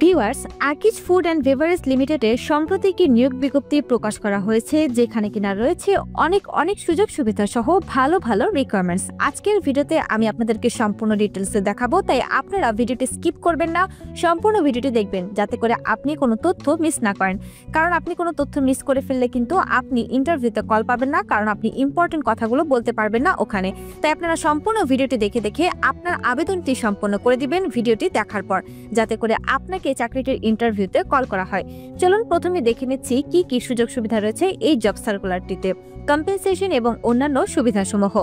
Viewers, Akij food and beverage লিমিটেডের সম্প্রতি একটি নিয়োগ বিজ্ঞপ্তি প্রকাশ করা হয়েছে, যেখানে কিনা রয়েছে অনেক সুযোগ সুবিধা সহ ভালো রিকোয়ারমেন্টস। আজকের ভিডিওতে আমি আপনাদেরকে সম্পূর্ণ ডিটেলসে দেখাবো, তাই আপনারা ভিডিওটি স্কিপ করবেন না, সম্পূর্ণ ভিডিওটি দেখবেন যাতে করে আপনি কোনো তথ্য মিস না করেন। কারণ আপনি কোনো তথ্য মিস করে ফেললে কিন্তু আপনি ইন্টারভিউতে কল পাবেন না, কারণ আপনি ইম্পর্টেন্ট কথাগুলো বলতে পারবেন না ওখানে। তাই আপনারা সম্পূর্ণ ভিডিওটি দেখে আপনার আবেদনটি সম্পন্ন করে দিবেন ভিডিওটি দেখার পর, যাতে করে আপনাকে চাকরিটির ইন্টারভিউতে কল করা হয়। চলুন প্রথমে দেখে নিচ্ছি কি সুযোগ সুবিধা রয়েছে এই জব সার্কুলারটিতে। কম্পেনসেশন এবং অন্যান্য সুবিধাসমূহ: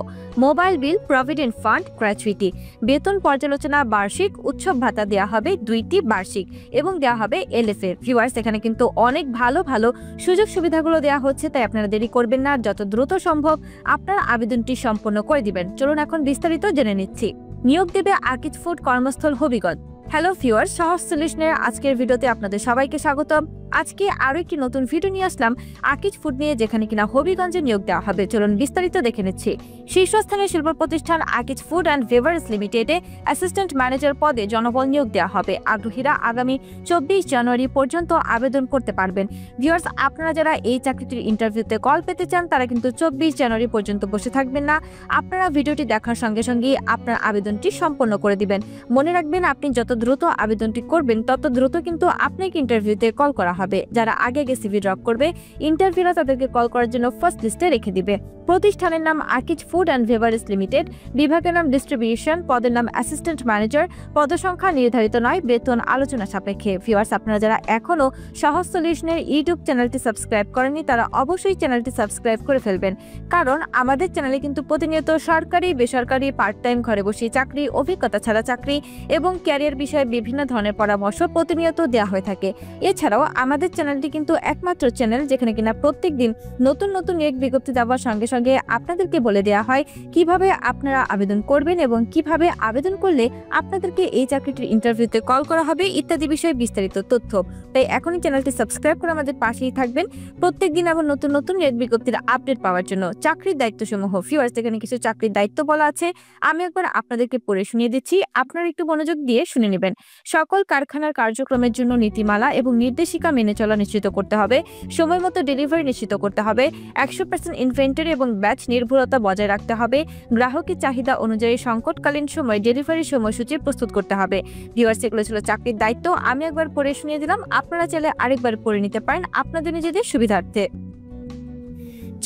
mobile bill, provident fund, gratuity, বেতন পর্যালোচনা বার্ষিক, উৎসব ভাতা দেওয়া হবে 2টি বার্ষিক এবং দেওয়া হবে এলএফএ। ভিউয়ার্স, এখানে কিন্তু অনেক ভালো সুযোগ সুবিধাগুলো দেওয়া হচ্ছে, তাই আপনারা দেরি করবেন না, যত দ্রুত সম্ভব আপনার আবেদনটি সম্পন্ন করে দিবেন। চলুন এখন বিস্তারিত জেনে নিচ্ছি। নিয়োগ দেবে আকিজ ফুড, কর্মস্থল হবিগঞ্জ। হ্যালো ভিউয়ার্স, সহজ সলিউশনের আজকের ভিডিওতে আপনাদের সবাইকে স্বাগতম। আজকে আরো একটি নতুন ভিডিও নিয়ে আসলাম আকিজ ফুড নিয়ে, যেখানে কিনা হবিগঞ্জে নিয়োগ দেওয়া হবে। চলুন বিস্তারিত দেখে নিচ্ছি। শীর্ষস্থানীয় শিল্প প্রতিষ্ঠান আকিজ ফুড অ্যান্ড বেভারেজ লিমিটেডে অ্যাসিস্ট্যান্ট ম্যানেজার পদে জনবল নিয়োগ দেওয়া হবে। আগ্রহীরা আগামী 24 জানুয়ারি পর্যন্ত আবেদন করতে পারবেন। ভিউয়ার্স, আপনারা যারা এই চাকরিটির ইন্টারভিউতে কল পেতে চান তারা কিন্তু 24 জানুয়ারি পর্যন্ত বসে থাকবেন না, আপনারা ভিডিওটি দেখার সঙ্গে সঙ্গেই আপনার আবেদনটি সম্পন্ন করে দিবেন। মনে রাখবেন, আপনি যত দ্রুত আবেদনটি করবেন তত দ্রুত কিন্তু আপনাকে ইন্টারভিউতে কল করা হবে। যারা আগে সিভি ড্রপ করবে, ইন্টারভিউরা তাদেরকে কল করার জন্য ফার্স্ট লিস্টে রেখে দিবে। প্রতিষ্ঠানের নাম Akij food and beverage limited, বিভাগের নাম ডিস্ট্রিবিউশন, পদের নাম অ্যাসিস্ট্যান্ট ম্যানেজার, পদসংখ্যা নির্ধারিত নয়, বেতন আলোচনা সাপেক্ষে। ভিউয়ার্স, আপনারা যারা এখনো সহজ সলিউশনের ইউটিউব চ্যানেলটি সাবস্ক্রাইব করেননি তারা অবশ্যই চ্যানেলটি সাবস্ক্রাইব করে ফেলবেন, কারণ আমাদের চ্যানেলে কিন্তু প্রতিনিয়ত সরকারি, বেসরকারি, পার্ট টাইম, ঘরে বসে চাকরি, অভিজ্ঞতা ছাড়া চাকরি এবং ক্যারিয়ার বিষয়ে বিভিন্ন ধরনের পরামর্শ প্রতিনিয়ত দেওয়া হয়ে থাকে। এছাড়াও আমাদের চ্যানেলটি কিন্তু একমাত্র চ্যানেল যেখানে কিনা প্রত্যেকদিন নতুন নিয়োগ বিজ্ঞপ্তি দেওয়ার সঙ্গে সঙ্গে আপনাদেরকে বলে দেওয়া হয় কিভাবে আপনারা আবেদন করবেন এবং কিভাবে আবেদন করলে আপনাদেরকে এই চাকরিটির ইন্টারভিউতে কল করা হবে ইত্যাদি বিষয়ে বিস্তারিত তথ্য। তাই এখনই চ্যানেলটি সাবস্ক্রাইব করে আমাদের পাশেই থাকবেন প্রত্যেকদিন আবার নতুন নিয়োগ বিজ্ঞপ্তির আপডেট পাওয়ার জন্য। চাকরির দায়িত্বসমূহ: ভিউয়ার্স, এখানে কিছু চাকরির দায়িত্ব বলা আছে, আমি একবার আপনাদেরকে পড়ে শুনিয়ে দিচ্ছি, আপনারা একটু মনোযোগ দিয়ে শুনে নেবেন। সকল কারখানার কার্যক্রমের জন্য নীতিমালা এবং নির্দেশিকা মেনে চলা নিশ্চিত করতে হবে। সময় মতো ডেলিভারি নিশ্চিত করতে হবে। 100% ইনভেন্টরি এবং ব্যাচ নির্ভুলতা বজায় রাখতে হবে। গ্রাহকের চাহিদা অনুযায়ী সংকটকালীন সময় ডেলিভারি সময়সূচি প্রস্তুত করতে হবে। ভিউয়ার্স, এগুলো ছিল চাকরির দায়িত্ব, আমি একবার পড়ে শুনিয়ে দিলাম, আপনারা চাইলে আরেকবার পড়ে নিতে পারেন আপনাদের নিজেদের সুবিধার্থে।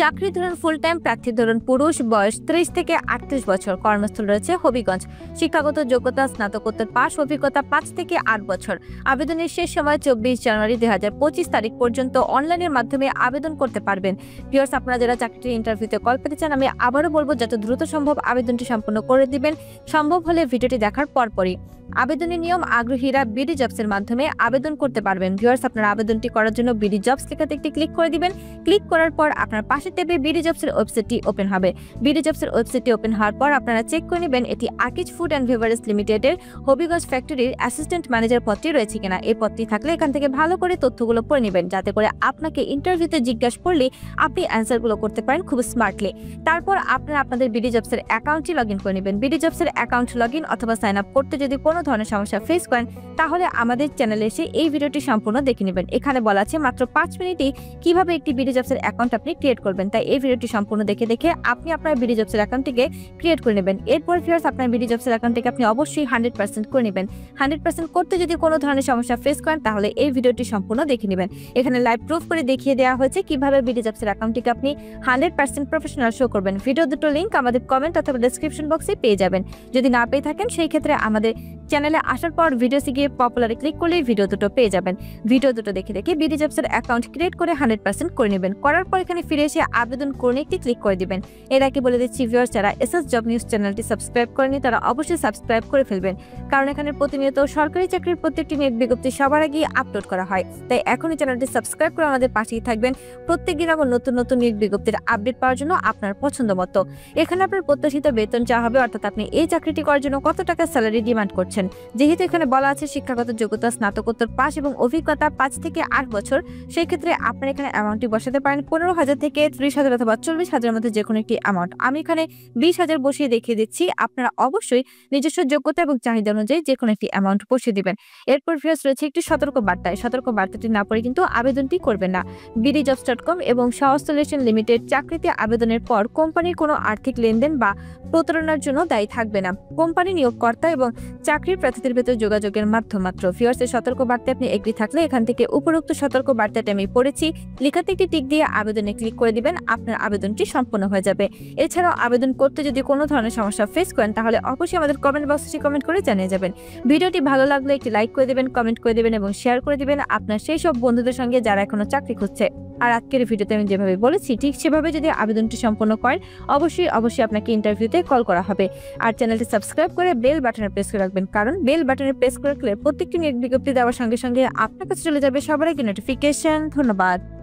চাকরি ধরুন ফুল টাইম, প্রার্থী ধরুন পুরুষ, বয়স 30 থেকে 38 বছর, কর্মস্থল রয়েছে হবিগঞ্জ। শিক্ষাগত যোগ্যতা স্নাতকোত্তর পাস, অভিজ্ঞতা 5 থেকে 8 বছর। আবেদনের শেষ সময় 24 জানুয়ারি 2025 তারিখ পর্যন্ত অনলাইনের মাধ্যমে আবেদন করতে পারবেন। ভিউয়ার্স, আপনারা যারা চাকরির ইন্টারভিউতে কল পেতে চান, আমি আবারও বলবো যত দ্রুত সম্ভব আবেদনটি সম্পন্ন করে দিবেন, সম্ভব হলে ভিডিওটি দেখার পরপরই। আবেদনের নিয়ম: আগ্রহীরা বিডি জবসের মাধ্যমে আবেদন করতে পারবেন। ভিউয়ার্স, আপনারা আবেদনটি করার জন্য বিডি জবস লেখাতে একটি ক্লিক করে দিবেন। ক্লিক করার পর আপনার পাশে ট্যাবে বিডি জবসের ওয়েবসাইটটি ওপেন হবে। বিডি জবসের ওয়েবসাইটটি ওপেন হওয়ার পর আপনারা চেক করে নেবেন এটি আকিজ ফুড অ্যান্ড বেভারেজ লিমিটেডের হবিগঞ্জ ফ্যাক্টরির অ্যাসিস্ট্যান্ট ম্যানেজার পদটি রয়েছে কিনা। এই পদটি থাকলে এখান থেকে ভালো করে তথ্যগুলো পড়ে নেবেন, যাতে করে আপনাকে ইন্টারভিউতে জিজ্ঞাসা করলে আপনি অ্যান্সারগুলো করতে পারেন খুব স্মার্টলি। তারপর আপনারা আপনাদের বিডি জবসের অ্যাকাউন্টটি লগ ইন করে নেবেন। বিডি জবসের অ্যাকাউন্ট লগ ইন অথবা সাইন আপ করতে যদি কোনো ধরনের সমস্যা ফেস করেন, তাহলে আমাদের চ্যানেলে এসে এই ভিডিওটি সম্পূর্ণ দেখে নেবেন। এখানে বলা আছে মাত্র 5 মিনিটেই কিভাবে একটি বিডি জবসের অ্যাকাউন্ট আপনি ক্রিয়েট করবেন, তাই এই ভিডিওটি সম্পূর্ণ দেখে আপনি আপনার বিডি জবসের অ্যাকাউন্টটিকে ক্রিয়েট করে নেবেন। এরপর ভিউয়ার্স, আপনার বিডি জবসের অ্যাকাউন্টটিকে আপনি অবশ্যই 100% করে নেবেন। 100% করতে যদি কোনো ধরনের সমস্যা ফেস করেন, তাহলে এই ভিডিওটি সম্পূর্ণ দেখে নেবেন। এখানে লাইভ প্রুফ করে দেখিয়ে দেওয়া হয়েছে কিভাবে বিডি জবসের অ্যাকাউন্টটিকে আপনি 100% প্রফেশনাল শো করবেন। ভিডিও দুটো লিংক আমাদের কমেন্ট অথবা ডেসক্রিপশন বক্সে পেয়ে যাবেন। যদি না পেয়ে থাকেন, সেই ক্ষেত্রে আমাদের চ্যানেলে আসার পর ভিডিওসে গিয়ে পপুলারে ক্লিক করলেই ভিডিও দুটো পেয়ে যাবেন। ভিডিও দুটো দেখে বিডি জবসের অ্যাকাউন্ট ক্রিয়েট করে 100% করে নেবেন। করার পর এখানে ফিরে এসে আবেদন করুন একটি ক্লিক করে দিবেন। এর আগে বলে দিচ্ছি ভিউয়ার্স, যারা এসএস জব নিউজ চ্যানেলটি সাবস্ক্রাইব করেনি তারা অবশ্যই সাবস্ক্রাইব করে ফেলবেন, কারণ এখানে প্রতিনিয়ত সরকারি চাকরির প্রত্যেকটি নিয়োগ বিজ্ঞপ্তি সবার আগে আপলোড করা হয়। তাই এখনই চ্যানেলটি সাবস্ক্রাইব করে আমাদের পাশেই থাকবেন প্রত্যেকদিন আবার নতুন নিয়োগ বিজ্ঞপ্তির আপডেট পাওয়ার জন্য আপনার পছন্দ মতো। এখানে আপনার প্রত্যাশিত বেতন চাওয়া হবে, অর্থাৎ আপনি এই চাকরিটি করার জন্য কত টাকা স্যালারি ডিমান্ড করছেন। করছেন। যেহেতু এখানে বলা আছে শিক্ষাগত যোগ্যতা স্নাতকোত্তর পাস এবং অভিজ্ঞতা 5 থেকে 8 বছর, সেই ক্ষেত্রে আপনারা এখানে অ্যামাউন্টটি বসাতে পারেন 15,000 থেকে 30,000 অথবা 40,000 মধ্যে যে কোনো একটি অ্যামাউন্ট। আমি এখানে 20,000 বসিয়ে দেখিয়ে দিচ্ছি। আপনারা অবশ্যই নিজস্ব যোগ্যতা এবং চাহিদা অনুযায়ী যে কোনো একটি অ্যামাউন্ট বসিয়ে দিবেন। এরপর ভিউয়ার্স রয়েছে একটি সতর্ক বার্তা। এই সতর্ক বার্তাটি না পড়ে কিন্তু আবেদনটি করবেন না। bdjobs.com এবং শাহ সলিউশন লিমিটেড চাকরিতে আবেদনের পর কোম্পানির কোনো আর্থিক লেনদেন বা প্রতারণার জন্য দায়ী থাকবে না। কোম্পানি নিয়োগকর্তা এবং চাকরির প্রার্থীদের ভেতর যোগাযোগের মাধ্যম মাত্র। ভিউয়ার্স, এর সতর্ক বার্তায় আপনি এগ্রি থাকলে এখান থেকে উপরোক্ত সতর্ক বার্তাটি আমি পড়েছি লেখাতে একটি টিক দিয়ে আবেদনে ক্লিক করে দিবেন। আপনার আবেদনটি সম্পন্ন হয়ে যাবে। এছাড়াও আবেদন করতে যদি কোনো ধরনের সমস্যা ফেস করেন তাহলে অবশ্যই আমাদের কমেন্ট বক্সে কমেন্ট করে জানিয়ে যাবেন। ভিডিওটি ভালো লাগলে একটি লাইক করে দিবেন, কমেন্ট করে দিবেন এবং শেয়ার করে দিবেন আপনার সেই সব বন্ধুদের সঙ্গে যারা এখনো চাকরি খুঁজছে। আর আজকের ভিডিওতে আমি যেভাবে বলেছি ঠিক সেভাবে যদি আবেদনটি সম্পন্ন করেন অবশ্যই আপনাকে ইন্টারভিউতে কল করা হবে। আর চ্যানেলটি সাবস্ক্রাইব করে বেল বাটনে প্রেস করে রাখবেন, কারণ বেল বাটনে প্রেস করে রাখলে প্রত্যেকটি নিয়োগ বিজ্ঞপ্তি দেওয়ার সঙ্গে সঙ্গে আপনার কাছে চলে যাবে সবার আগে নোটিফিকেশন। ধন্যবাদ।